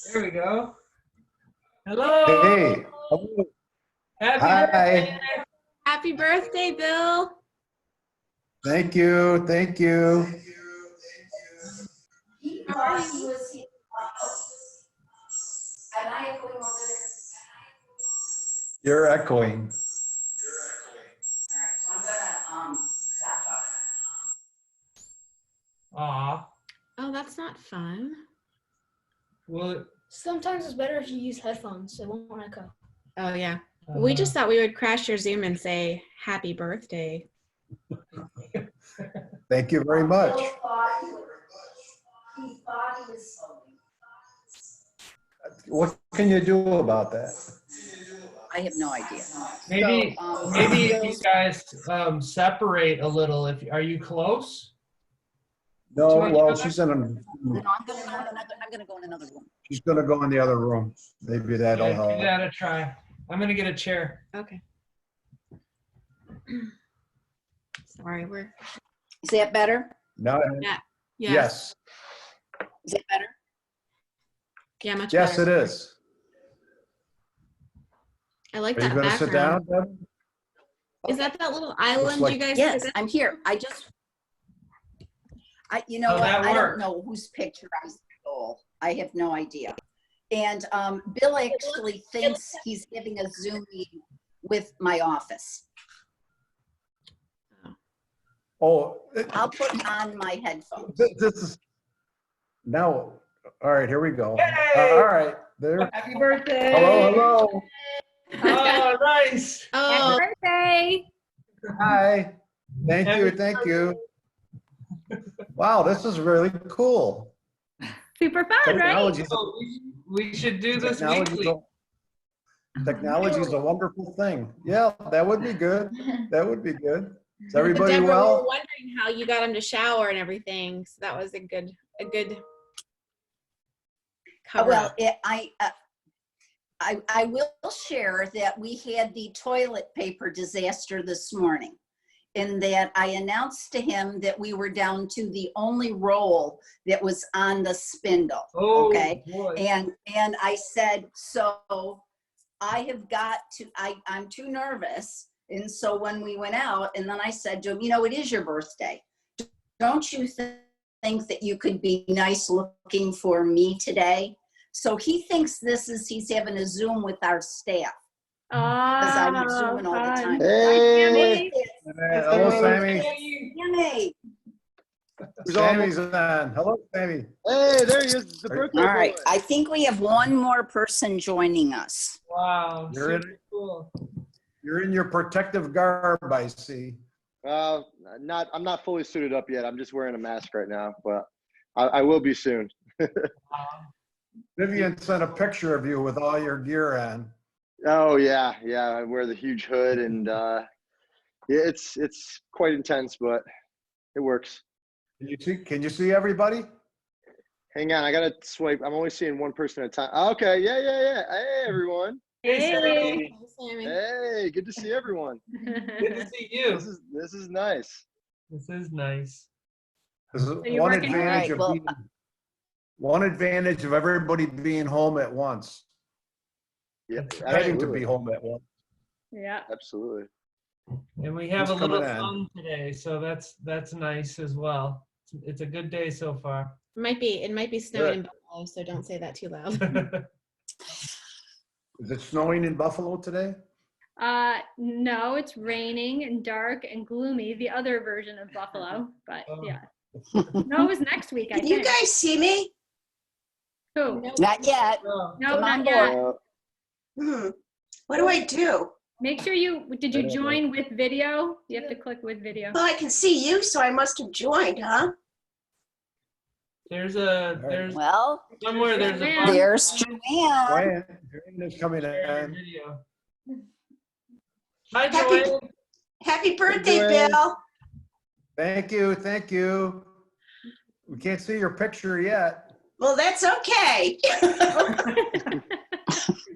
There we go. Hello. Hey. Hello. Happy Hi. birthday. Happy birthday, Bill. Thank you. Thank you. How are you? You're echoing. Aw. Oh, that's not fun. Well, Sometimes it's better if you use headphones. It won't echo. Oh, yeah. We just thought we would crash your Zoom and say happy birthday. Thank you very much. What can you do about that? I have no idea. maybe So, maybe if you guys separate a little. Are you close? No, To each well, other? she's in a, No, I'm gonna go in another room. she's gonna go in the other room. Maybe that'll Yeah, help. give that a try. I'm gonna get a chair. Okay. Sorry, we're. Is that better? No, Yeah. yes. Is that better? Yeah, much Yes, better. it is. I like Are you that gonna sit background. down, Deb? Is that little island like- you guys? Yes, visit? I'm here. You know Oh, what? that I don't worked. know whose picture I stole. I have no idea. And Bill actually thinks he's giving a Zoom meeting with my office. Oh, I'll put on my headphones. this is, now, all right, here we go. Yay! All right, there. Happy birthday. Hello, hello. Oh, nice. Oh, birthday. Hi. Thank you, Happy thank you. Wow, this is really cool. Super fun, right? Technology's So we should do this weekly. Technology is a wonderful thing. Yeah, that would be good. That would be good. Is everybody Deborah, we were well? wondering how you got him to shower and everything. So that was a good cover. Well, I will share that we had the toilet paper disaster this morning, in that I announced to him that we were down to the only roll that was on the spindle. Oh, Okay. boy. And I said, so I have got to, I'm too nervous. And so when we went out, and then I said to him, you know, it is your birthday. Don't you think that you could be nice looking for me today? So he thinks he's having a Zoom with our staff. Because I'm Zooming all the time. Hey. Hello, Sammy. Yay. Sammy's on. Hello, Sammy. Hey, there he is, the birthday All right, boy. I think we have one more person joining us. Wow. You're in- Super cool. You're in your protective garb, I see. I'm not fully suited up yet. I'm just wearing a mask right now, but I will be soon. Vivian sent a picture of you with all your gear on. Oh yeah, I wear the huge hood, and yeah, it's quite intense, but it works. Can you see everybody? Hang on, I gotta swipe. I'm only seeing one person at a time. Okay, yeah. Hey everyone. Hey, Sammy. Sammy. Hey, good to see everyone. Good to see you. This is nice. This is nice. This is you're one working- advantage All right, of one advantage of everybody being home at once. Yeah, Having to absolutely. be home at once. Yeah. Absolutely. And we have Who's a little coming in? fun today, so that's nice as well. It's a good day so far. It might be snowing Good. in Buffalo, so don't say that too loud. Is it snowing in Buffalo today? No, it's raining and dark and gloomy, the other version of Buffalo, but Oh. yeah. No, it was next week, I Can you think. guys see me? Who? Not yet. Oh, No, Come on not yet. What do I do? Make sure did I you don't join with video? You have to click with video. Well, I can see you, so I must have joined, huh? there's Well, somewhere there's a Joanne. button there's Joanne. Joanne is coming share in. video. Hi, Happy- Joanne. Happy birthday, Joanne. Bill. Thank you, thank you. We can't see your picture yet. Well, that's okay.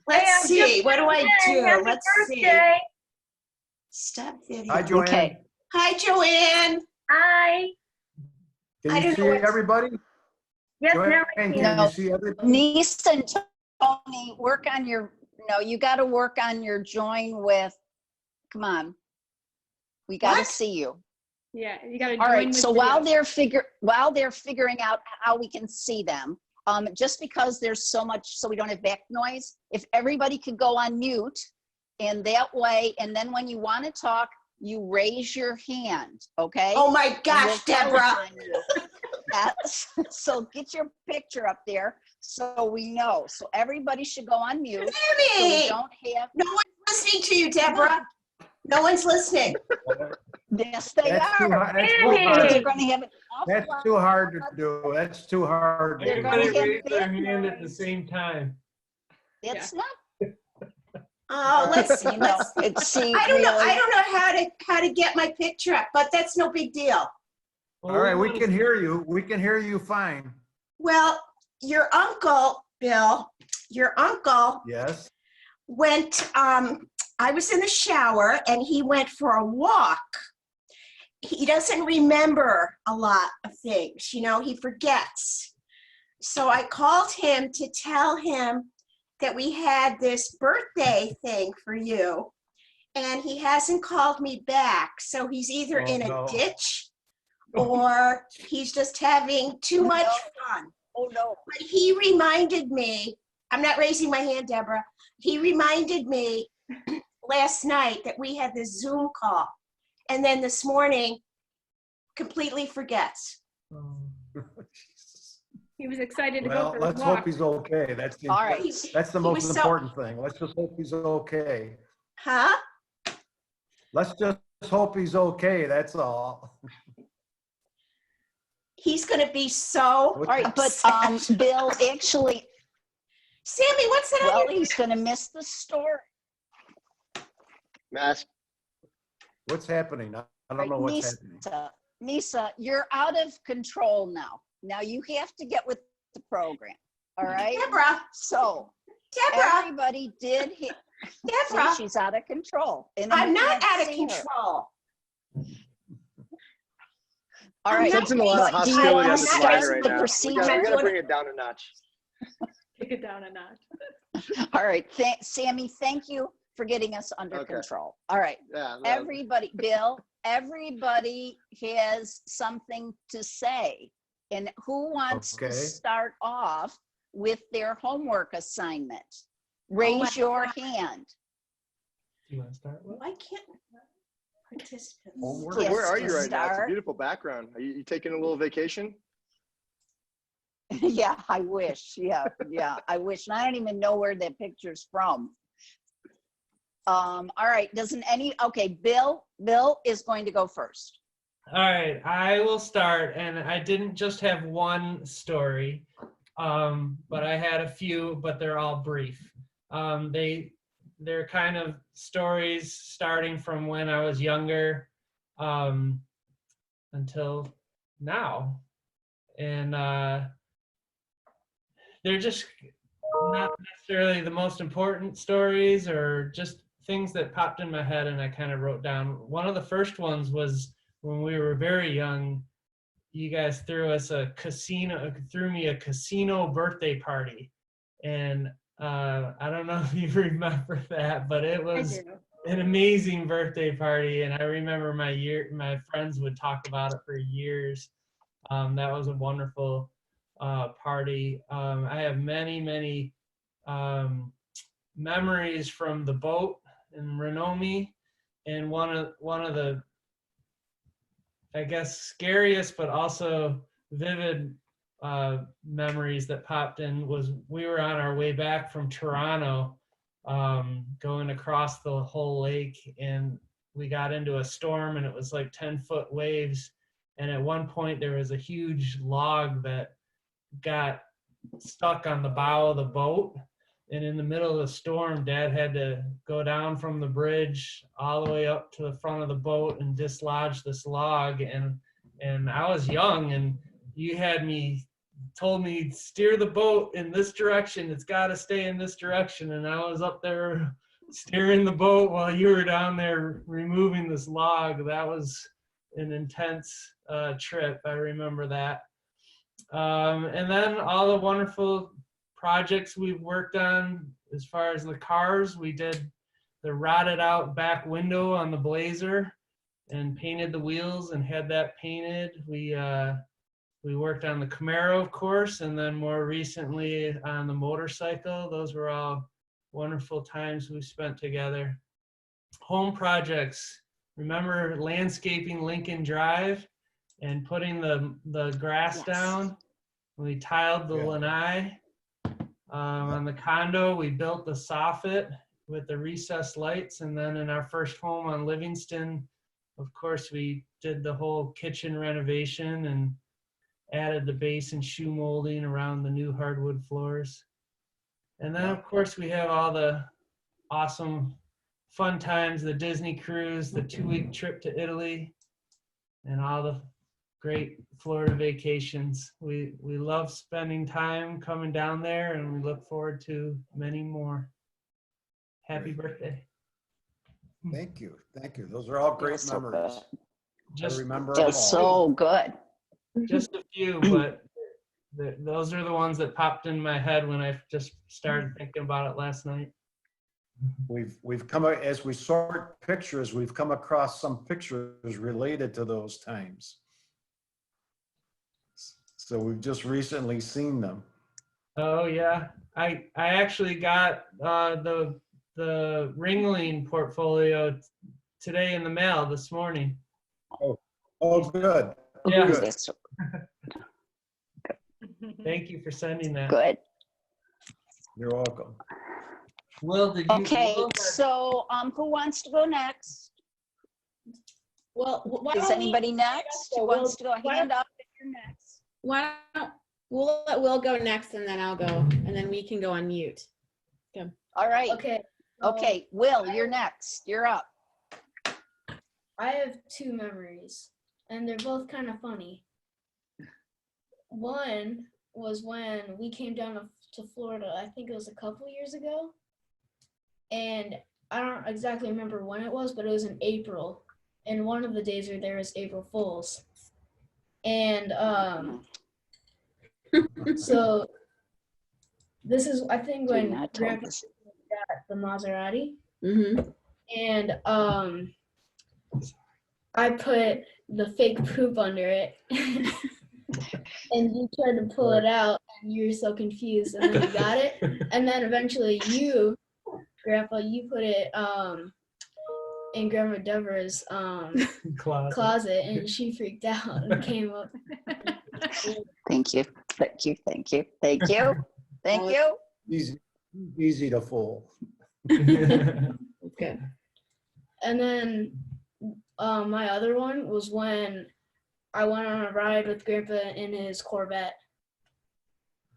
Let's see. What do I do? Let's see. Stop video. Hi, Joanne. Okay. Hi, Joanne. Hi. Can I you don't see know what- everybody? Yes, now I Joanne, can. can you see everything? Nisa and Tony, work on your, no, you got to work on your join with, come on. We got to What? see you. Yeah, you gotta All join right, with so video. while they're figuring out how we can see them, just because there's so much, so we don't have back noise, if everybody could go on mute, and that way, and then when you want to talk, you raise your hand, okay? Oh my And gosh, we'll call Deborah. upon you. Yes. So get your picture up there so we know. So everybody should go on mute. So we Sammy, don't have, no one's listening to you, Deborah. No one's listening. yes, they That's too are. hard. That's too Yay. They're hard. going to have an awful That's lot. too hard to do. That's too hard to They're do. gonna Everybody have raise their back hand at the noise. same time. It's not, Oh, let's, you know, let's, it's, see, I don't know, really. I don't know how to get my picture up, but that's no big deal. All right, we wanna- can hear you. We can hear you fine. Well, your uncle, Bill, your uncle Yes. went, I was in the shower and he went for a walk. He doesn't remember a lot of things, you know, he forgets. So I called him to tell him that we had this birthday thing for you. And he hasn't called me back. So he's either Oh, in a no. ditch or he's just having too much fun. Oh, no. But he reminded me, I'm not raising my hand, Deborah. He reminded me last night that we had this Zoom call. And then this morning, completely forgets. Oh. He was excited to go Well, for let's his hope walk. he's okay. That's the, All right. that's the He most was so- important thing. Let's just hope he's okay. Huh? Let's just hope he's okay. That's all. He's gonna be so All right, but upset. Bill, actually, Sammy, what's that on well, your? he's gonna miss the story. Mask. What's happening? I don't know what's happening. Nisa, you're out of control now. Now you have to get with the program, all right? Deborah, So Deborah, everybody did hit. Deborah, She's out of control. And I'm we not can't out of see her. control. All I'm right. not Sensing a lot of Do you hostility wanna on this start line the right now. We procedure? gotta bring it down a notch. Take it down a notch. All right, Sammy, thank you for getting us under Okay. control. All right. Yeah. no, Everybody, Bill, everybody has something to say. And who wants to Okay. start off with their homework assignment? my Raise your God. hand. You want to start with? Why can't participants? Homework. Where are Yes, you right now? It's a start. beautiful background. Are you taking a little vacation? Yeah, I wish. Yeah, I wish. And I don't even know where that picture's from. All right, okay, Bill is going to go first. All right, I will start, and I didn't just have one story, but I had a few, but they're all brief. They're kind of stories starting from when I was younger until now, and they're just not necessarily the most important stories, or just things that popped in my head and I kind of wrote down. One of the first ones was when we were very young. You guys threw me a casino birthday party, and I don't know if you remember that, but it I was do. an amazing birthday party, and I remember my friends would talk about it for years. That was a wonderful party. I have many memories from the boat in Renomi, and one of the, I guess, scariest but also vivid memories that popped in was we were on our way back from Toronto, going across the whole lake, and we got into a storm, and it was like 10-foot waves, and at one point there was a huge log that got stuck on the bow of the boat, and in the middle of the storm, Dad had to go down from the bridge all the way up to the front of the boat and dislodge this log, and I was young, and you told me steer the boat in this direction, it's got to stay in this direction, and I was up there steering the boat while you were down there removing this log. That was an intense trip. I remember that. And then all the wonderful projects we've worked on as far as the cars. We did the rotted out back window on the Blazer and painted the wheels and had that painted. We worked on the Camaro, of course, and then more recently on the motorcycle. Those were all wonderful times we spent together. Home projects. Remember landscaping Lincoln Drive and putting the grass Yes. down? We tiled the Yeah. lanai. On the condo, we built the soffit with the recessed lights. And then in our first home on Livingston, of course, we did the whole kitchen renovation and added the base and shoe molding around the new hardwood floors. And then, of course, we have all the awesome fun times, the Disney cruise, the 2-week trip to Italy, and all the great Florida vacations. We love spending time coming down there, and we look forward to many more. Happy birthday. Thank you. Thank you. Those are all great So memories. good. Just I remember them Just all. so good. just a few, but those are the ones that popped in my head when I just started thinking about it last night. We've come, as we sort pictures, we've come across some pictures related to those times. So we've just recently seen them. Oh yeah, I actually got the Ringling portfolio today in the mail this morning. Oh, good. Yeah. Ooh, that's Thank you for sending that. good. You're welcome. Will, did you? Okay, Will, so who wants to go next? Well, why Is don't we- anybody next? Who Will, wants to go? why Hand up if you're next. why don't we'll let Will go next, and then I'll go, and then we can go on mute. All right. Okay. Okay, Will, you're next. You're up. I have two memories, and they're both kind of funny. One was when we came down to Florida, I think it was a couple years ago. And I don't exactly remember when it was, but it was in April. And one of the days we were there was April Fools. And so this is, I think, Do when not tell Grandpa us. got the Maserati. Mm-hmm. And I put the fake poop under it. And you tried to pull it out, and you were so confused, and then you got it. And then eventually you, Grandpa, you put it in Grandma Deborah's closet, and she freaked out and came up. Thank you. Thank you. Thank you. Thank you. Thank you. Easy to fool. Okay. And then my other one was when I went on a ride with Grandpa in his Corvette.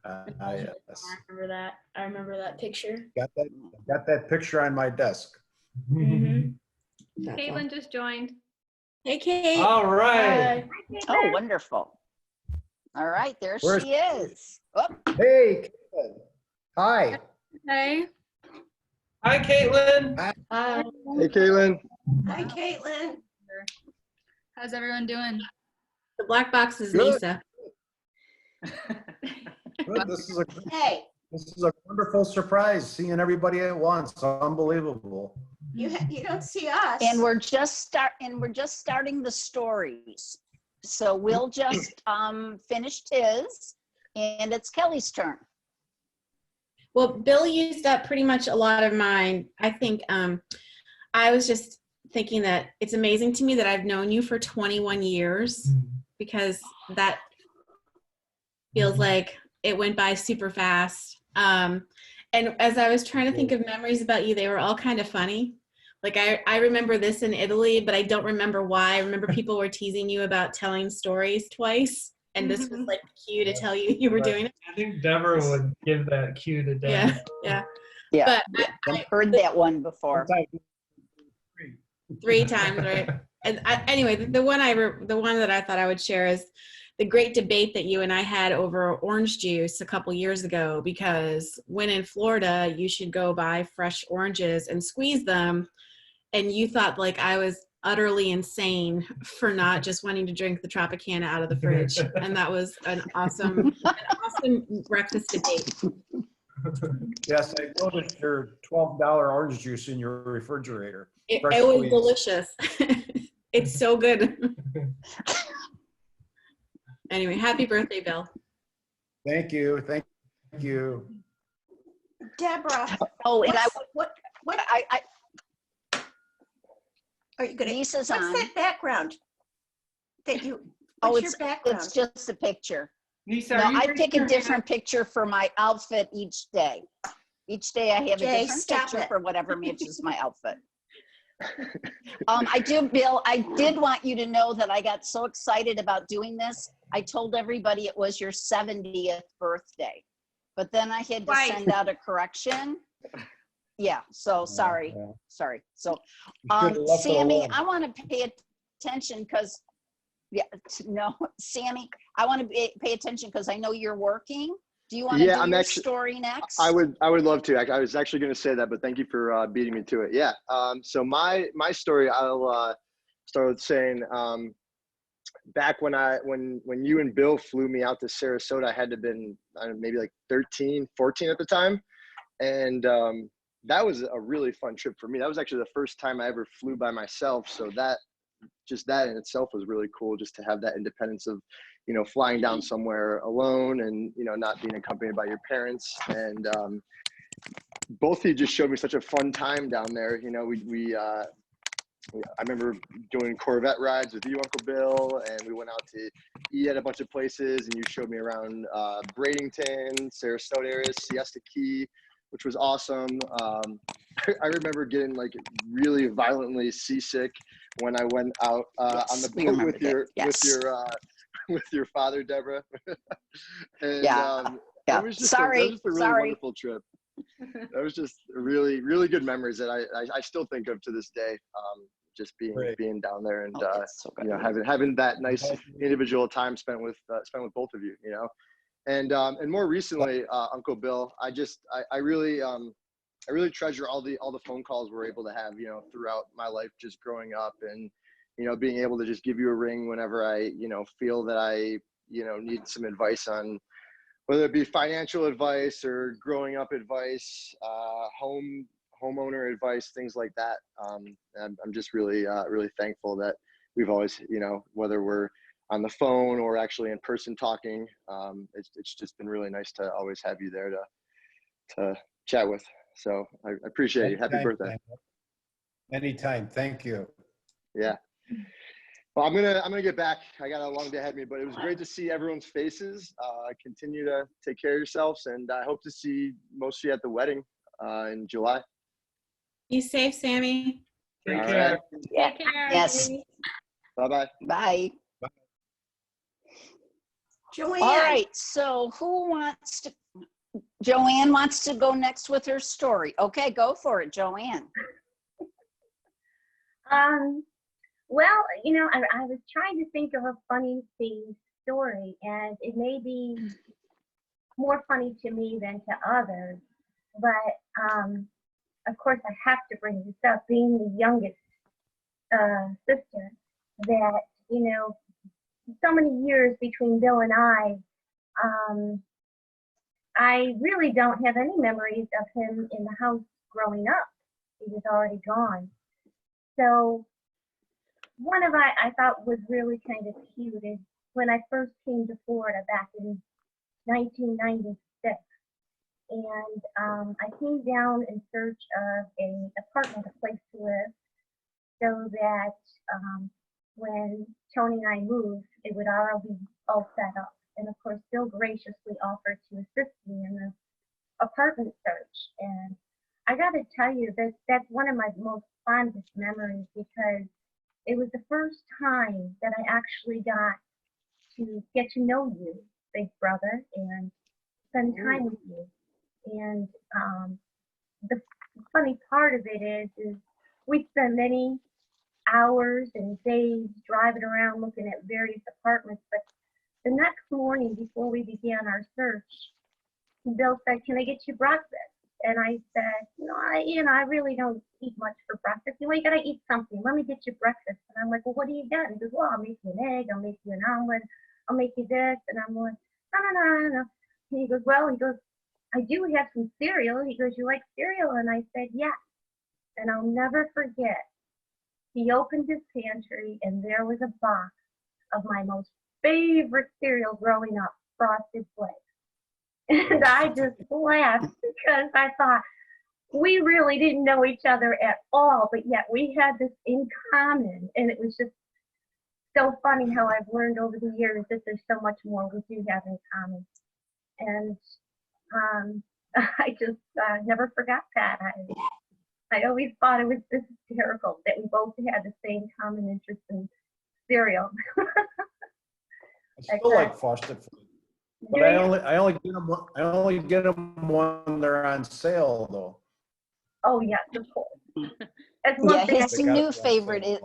Yes. I remember that picture. Got that picture on my desk. Mhm. That's all. Caitlin just joined. Hey, Kate. All right. Bye. Oh, wonderful. All right, there Where's she is. Oh, Hey, Kevin. Hi. Hey. Hi, Caitlin. Bye. Hey, Caitlin. Hi, Caitlin. How's everyone doing? The black box is Good. Lisa. Good. This is Hey, a wonderful surprise, seeing everybody at once. Unbelievable. you don't see us. and we're just starting the stories. So we'll just finished his, and it's Kelly's turn. Well, Bill used up pretty much a lot of mine. I think I was just thinking that it's amazing to me that I've known you for 21 years, because that feels like it went by super fast. And as I was trying to think of memories about you, they were all kind of funny. Like I remember this in Italy, but I don't remember why. I remember people were teasing you about telling stories twice, and this was like the cue to tell you were doing it. I think Deborah would give that cue to Yeah, Deb. yeah. Yeah, But I've heard that one before. 3 times, right? And anyway, the one that I thought I would share is the great debate that you and I had over orange juice a couple years ago, because when in Florida, you should go buy fresh oranges and squeeze them. And you thought like I was utterly insane for not just wanting to drink the Tropicana out of the fridge. And that was an awesome breakfast debate. Yes, I noticed your $12 orange juice in your refrigerator. It Fresh was squeezed. delicious. It's so good. Anyway, happy birthday, Bill. Thank you. Thank you. Deborah, Oh, and what I are you gonna? Lisa's What's on. that background? That you? Oh, What's your background? it's just a picture. Lisa, No, are you I raising pick your a different hand? picture for my outfit each day. Each day I have Jay, a different stop picture it. for whatever matches my outfit. I do, Bill, I did want you to know that I got so excited about doing this. I told everybody it was your 70th birthday, but then I had to Right. send out a correction. Yeah, so sorry. Yeah. Sorry. So, You should've left it Sammy, alone. I want to pay attention because, yeah, no, Sammy, I want to pay attention because I know you're working. Do you want to Yeah, do I'm your actually- story next? I would love to. I was actually going to say that, but thank you for beating me to it. Yeah. So my story, I'll start with saying, back when you and Bill flew me out to Sarasota, I had to have been maybe like 13, 14 at the time, and that was a really fun trip for me. That was actually the first time I ever flew by myself. So that in itself was really cool, just to have that independence of, flying down somewhere alone and, not being accompanied by your parents. And both of you just showed me such a fun time down there. I remember doing Corvette rides with you, Uncle Bill, and we went out to eat at a bunch of places, and you showed me around Bradenton, Sarasota area, Siesta Key, which was awesome. I remember getting like really violently seasick when I went out on the we boat remember with that. your Yes. with your father, Deborah. And Yeah. it was just Sorry. a really Sorry. wonderful trip. That was just really, really good memories that I still think of to this day. Just Great. being down there and Oh, that's so good. having that nice individual time spent with both of you, and more recently, Uncle Bill, I really treasure all the phone calls we're able to have, throughout my life, just growing up, and being able to just give you a ring whenever I feel that I need some advice on whether it be financial advice or growing up advice, homeowner advice, things like that. I'm just really thankful that we've always, whether we're on the phone or actually in person talking, it's just been really nice to always have you there to chat with. So I appreciate it. Happy Anytime, birthday. Sam. Anytime. Thank you. Yeah. Well, I'm gonna get back. I got a long day ahead of me, but it was great to see everyone's faces. Continue to take care of yourselves, and I hope to see most of you at the wedding in July. Be safe, Sammy. Take All care. right. Yeah. Take care. Yes. Bye-bye. Bye. Joanne. All right. So Joanne wants to go next with her story. Okay, go for it, Joanne. Well, I was trying to think of a funny themed story, and it may be more funny to me than to others, but of course I have to bring this up, being the youngest sister, that, so many years between Bill and I really don't have any memories of him in the house growing up. He was already gone. So one of I thought was really kind of cute is when I first came to Florida back in 1996. And I came down in search of an apartment, a place to live, so that when Tony and I moved, it would all be all set up. And of course, Bill graciously offered to assist me in the apartment search. And I got to tell you that that's one of my most fondest memories, because it was the first time that I actually got to get to know you, big brother, and spend time with you. And the funny part of it is we spent many hours and days driving around looking at various apartments, but the next morning before we began our search, Bill said, "Can I get you breakfast?" And I said, I really don't eat much for breakfast. You gotta eat something. Let me get you breakfast. And I'm like, well, what do you got? He goes, well, I'll make you an egg. I'll make you an omelet. I'll make you this. And I'm like, no. And he goes, I do have some cereal. He goes, you like cereal? And I said, yes. And I'll never forget. He opened his pantry and there was a box of my most favorite cereal growing up, Frosted Flakes. And I just laughed because I thought we really didn't know each other at all, but yet we had this in common. And it was just so funny how I've learned over the years that there's so much more we do have in common. And I just never forgot that. I always thought it was just hysterical that we both had the same common interest in cereal. I still like Frosted Flakes, but I only get them when they're on sale though. Oh yes, of course. That's one Yeah, thing his They got it new on favorite is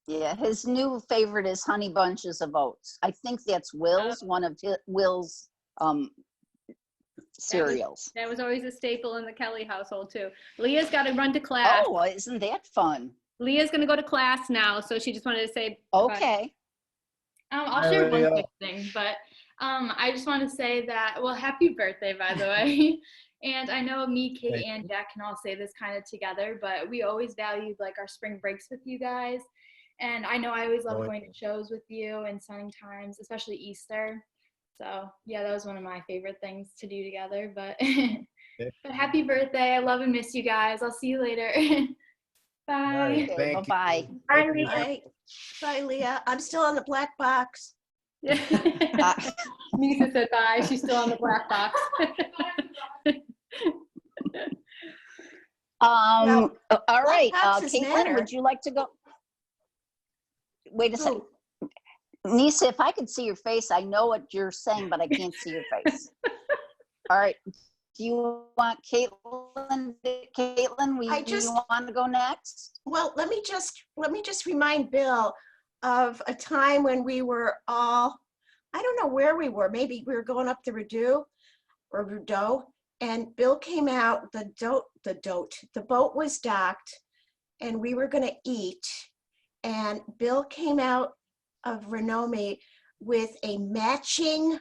sale. his new favorite is Honey Bunches of Oats. I think that's Will's, one of Will's cereals. That was always a staple in the Kelly household too. Leah's got to run to class. Oh, isn't that fun? Leah's going to go to class now, so she just wanted to say. Okay. I'll Hi, share one Leah. quick thing, but I just want to say that, well, happy birthday, by the way. And I know me, Kate, Thank and Jack can all say this kind of together, but we always valued like our spring breaks with you guys. And I know I always loved going to shows with you and sunning times, especially Easter. So yeah, that was one of my favorite things to do together. But, but happy birthday. I love and miss you guys. I'll see you later. Bye. All right, Okay, thank you. bye-bye. Bye, Leah. Bye. Bye, Leah. I'm still on the black box. Nisa said bye. She's still on the black box. All right, boxes Caitlin, matter. would you like to go? Wait a second. Who? Nisa, if I could see your face, I know what you're saying, but I can't see your face. All right. Do you want Caitlin? Caitlin, do you want to go next? Well, let me just remind Bill of a time when we were all, I don't know where we were. Maybe we were going up the Rideau, and Bill came out. The boat was docked, and we were going to eat. And Bill came out of Renomi with a matching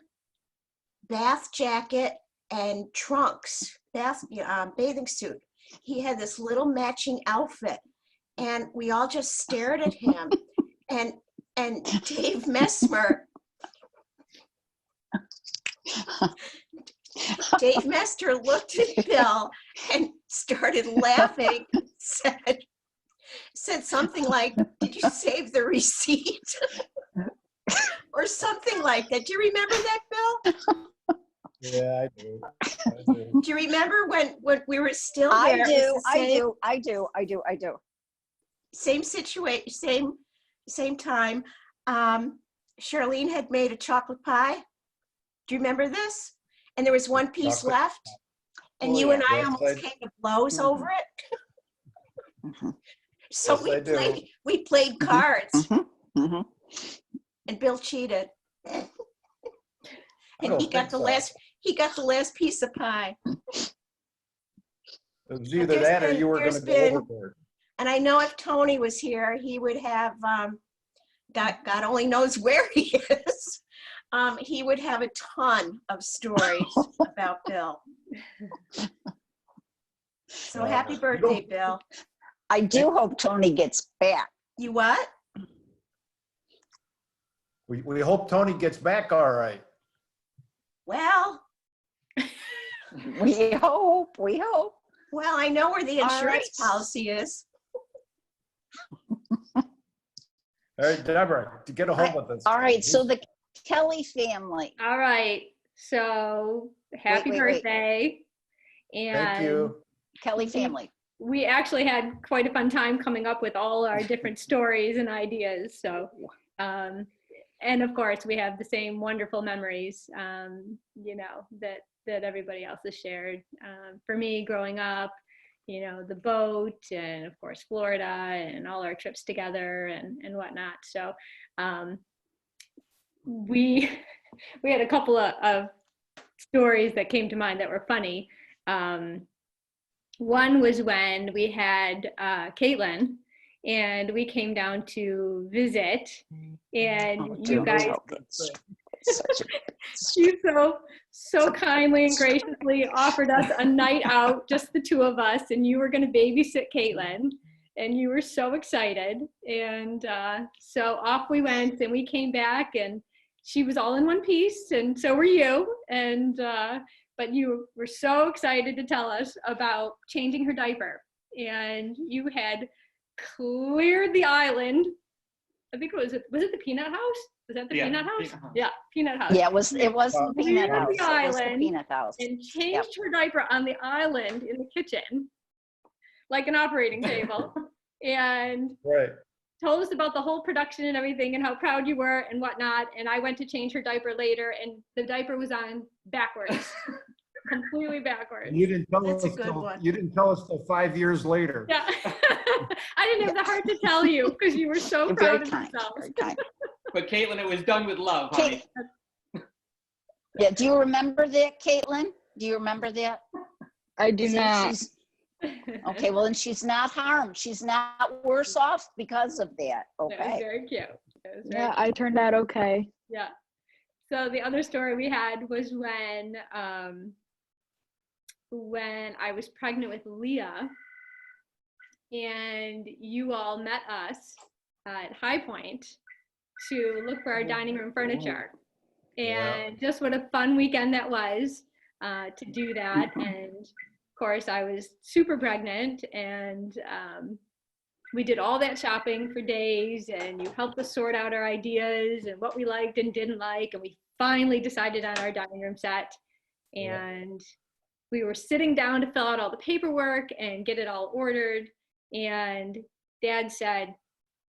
bath jacket and trunks, bathing suit. He had this little matching outfit, and we all just stared at him. and Dave Messmer looked at Bill and started laughing, said something like, "Did you save the receipt?" or something like that. Do you remember that, Bill? Yeah, I do. Do you remember when we were still there? I do. Same situation, same time. Charlene had made a chocolate pie. Do you remember this? And there was one piece left. And Oh, you yeah. and I Yes, almost came to blows over it. So Yes, we played cards, Mhm. and Bill cheated. I And don't he got think the so. last piece of pie. It was either there's that or been- you were going to there's go been- overboard. And I know if Tony was here, he would have, God only knows where he is. He would have a ton of stories about Bill. So happy birthday, Bill. I do hope Tony gets back. You what? We hope Tony gets back all right. Well, We hope. well, I know where the All insurance right. policy is. All right, Deborah, to get a hold of this. All right, so the Kelly family. All right. So happy wait. birthday. Thank And you. Kelly family. we actually had quite a fun time coming up with all our different stories and ideas. So, and of course we have the same wonderful memories, that everybody else has shared. For me growing up, the boat and of course Florida and all our trips together and whatnot. So we had a couple of stories that came to mind that were funny. One was when we had Caitlin, and we came down to visit, and you guys, you so kindly and graciously offered us a night out, just the two of us, and you were going to babysit Caitlin, and you were so excited. And so off we went, and we came back, and she was all in one piece, and so were you. And but you were so excited to tell us about changing her diaper, and you had cleared the island. I think was it the Peanut House? Was that the Peanut House? Yeah, Peanut House. Yeah, it was the Peanut House. The island, it was the Peanut House. And changed her diaper on the island in the kitchen, like an operating table, and told us about the whole production and everything and how proud you were and whatnot. And I went to change her diaper later, and the diaper was on backwards, completely backwards. You didn't tell us. You didn't tell us till 5 years later. Yeah, I didn't have the heart to tell you because you were so proud of yourself. But Caitlin, it was done with love, honey. Yeah, do you remember that, Caitlin? Do you remember that? I do not. Okay, well, and she's not harmed. She's not worse off because of that. Okay. That was very cute. Yeah, I turned out okay. Yeah. So the other story we had was when I was pregnant with Leah, and you all met us at High Point to look for our dining room furniture. And just what a fun weekend that was to do that. And of course, I was super pregnant, and we did all that shopping for days, and you helped us sort out our ideas and what we liked and didn't like. And we finally decided on our dining room set. And we were sitting down to fill out all the paperwork and get it all ordered. And Dad said,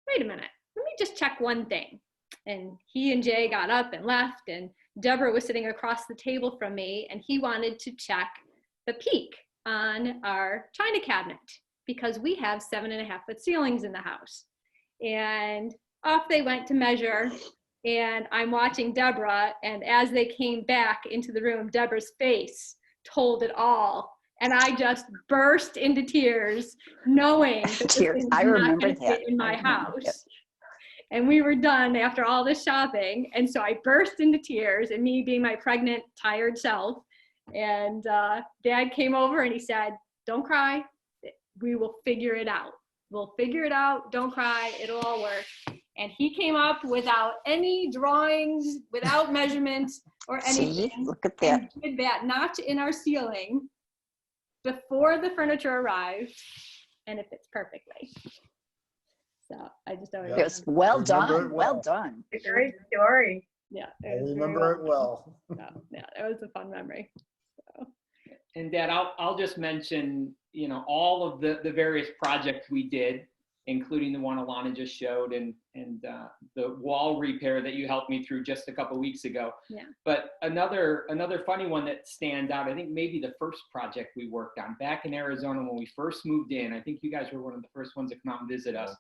wait a minute, let me just check one thing. And he and Jay got up and left, and Deborah was sitting across the table from me, and he wanted to check the peak on our china cabinet because we have 7.5-foot ceilings in the house. And off they went to measure, and I'm watching Deborah, and as they came back into the room, Deborah's face told it all. And I just burst into tears, knowing that this is not going to fit in my house. And we were done after all this shopping. And so I burst into tears, and me being my pregnant, tired self. And Dad came over and he said, don't cry. We will figure it out. We'll figure it out. Don't cry. It'll all work. And he came up without any drawings, without measurements or anything. See? Look at that. And did that notch in our ceiling before the furniture arrived, and it fits perfectly. So I just always. It was well done. Well done. It's a great story. Yeah. I remember it well. Yeah, it was a fun memory. So. And Dad, I'll just mention, all of the various projects we did, including the one Alana just showed, and the wall repair that you helped me through just a couple weeks ago. Yeah. But another funny one that stands out, I think maybe the first project we worked on back in Arizona when we first moved in. I think you guys were one of the first ones to come out and visit us.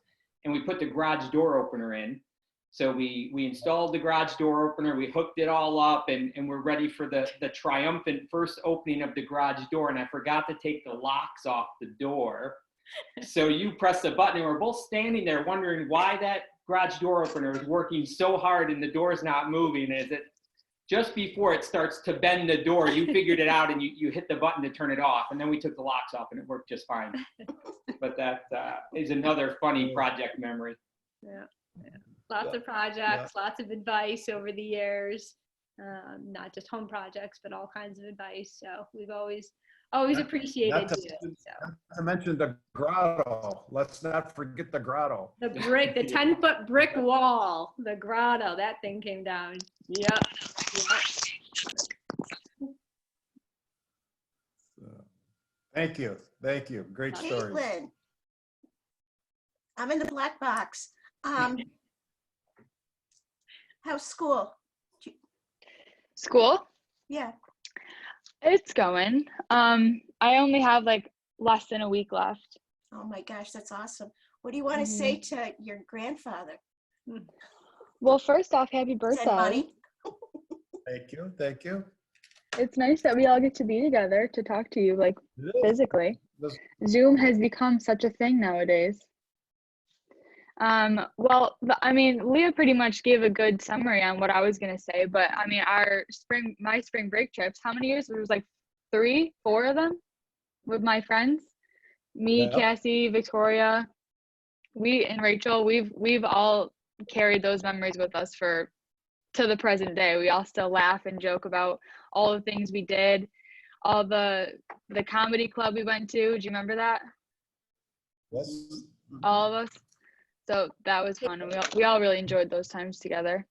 And we put the garage door opener in. So we installed the garage door opener, we hooked it all up, and we're ready for the triumphant first opening of the garage door. And I forgot to take the locks off the door. So you press the button, and we're both standing there wondering why that garage door opener is working so hard and the door's not moving. Is it just before it starts to bend the door, you figured it out and you hit the button to turn it off, and then we took the locks off and it worked just fine. But that is another funny project memory. Yeah. Lots of projects, lots of advice over the years, not just home projects, but all kinds of advice. So we've always appreciated you. Not to mention the grotto. Let's not forget the grotto. The 10-foot brick wall, the grotto, that thing came down. Yep. Thank you. Great story. Caitlin, I'm in the black box. How's school? School? Yeah. It's going. I only have like less than a week left. Oh my gosh, that's awesome. What do you want to say to your grandfather? Well, first off, happy birthday. Send money. Thank you. It's nice that we all get to be together to talk to you, like physically. Zoom has become such a thing nowadays. Well, I mean, Leah pretty much gave a good summary on what I was gonna say, but I mean, my spring break trips, how many years? There was like 3, 4 of them with my friends. Me, Yeah. Cassie, Victoria, and Rachel, we've all carried those memories with us to the present day. We all still laugh and joke about all the things we did, all the comedy club we went to. Do you remember that? Yes. All of us. So that was fun, and we all really enjoyed those times together.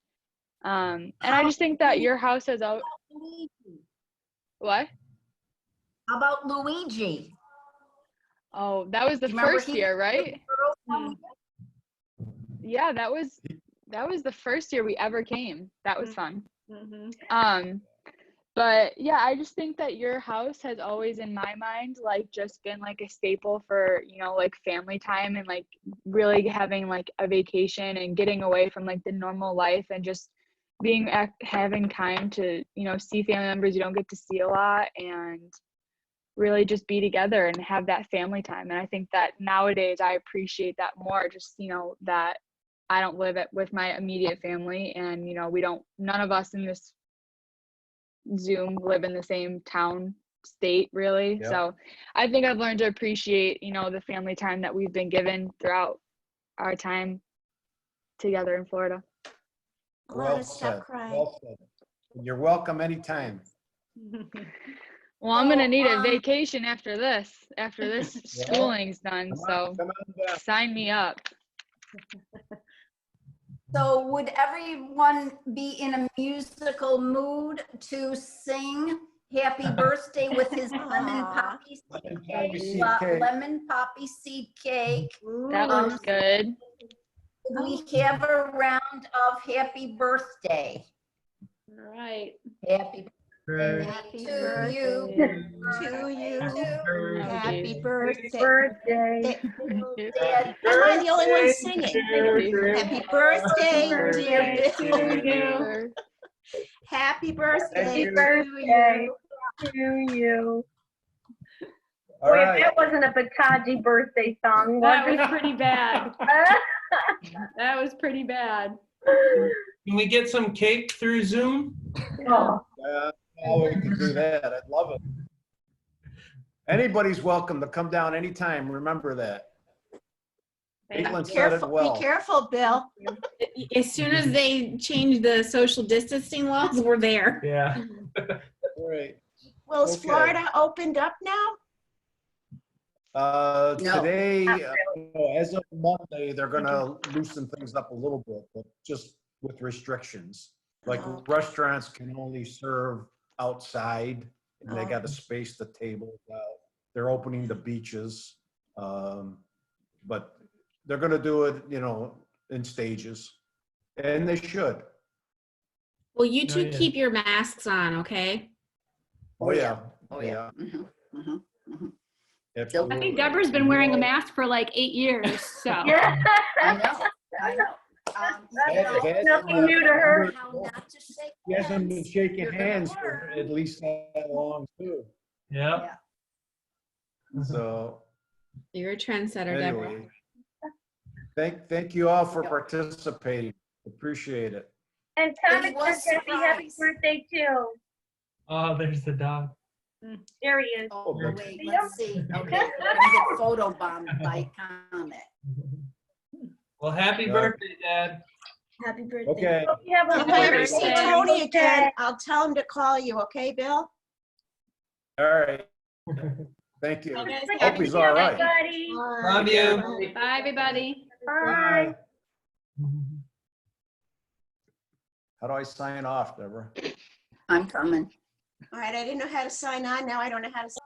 And I just think that your house has out. What? How about Luigi? Oh, that was the first year, right? Yeah, that was the first year we ever came. That was fun. But yeah, I just think that your house has always, in my mind, like just been like a staple for, like family time and like really having like a vacation and getting away from like the normal life and just having time to, see family members you don't get to see a lot and really just be together and have that family time. And I think that nowadays I appreciate that more, just, that I don't live with my immediate family and, none of us in this Zoom live in the same town, state, really. Yep. So I think I've learned to appreciate, the family time that we've been given throughout our time together in Florida. Well said. Well said. You're welcome anytime. Well, I'm gonna need a vacation after this schooling's done. So sign me up. So would everyone be in a musical mood to sing Happy Birthday with his lemon poppy seed cake? That looks good. We have a round of Happy Birthday. All right. Happy Happy birthday to you. Happy birthday. Am I the only one singing? Happy birthday, dear Bill. Happy birthday to you. All Boy, right. if that wasn't a Buttaggi birthday song, That was was it? pretty bad. That was pretty bad. Can we get some cake through Zoom? Oh. We can do that. I'd love it. Anybody's welcome to come down anytime. Remember that. Caitlin said it well. Be careful, Bill. As soon as they change the social distancing laws, we're there. Yeah. All right. Well, is Florida opened up now? No. Today, as of Monday, they're going to loosen things up a little bit, but just with restrictions. Like restaurants can only serve outside, and they got to space the tables out. They're opening the beaches, but they're going to do it, in stages, and they should. Well, you two keep your masks on, okay? Oh yeah. Oh yeah. I Absolutely. think Deborah's been wearing a mask for like 8 years. So. Yeah. I know. Nothing new to her. He hasn't been shaking hands for at least that long too. Yeah. So You're a trendsetter, Deborah. anyway, thank you all for participating. Appreciate it. And Thomas says happy birthday too. Oh, there's the dog. There he is. Oh, wait, let's see. Okay, we're gonna get photobombed by Comet. Well, happy birthday, Dad. Happy birthday. Okay. Hope you have a If I ever see wonderful Tony day. again, I'll tell him to call you, okay, Bill? All right. Thank you. Okay. Hope he's all right. Everybody. Love you. Bye, everybody. Bye. How do I sign off, Deborah? I'm coming. All right, I didn't know how to sign on. Now I don't know how to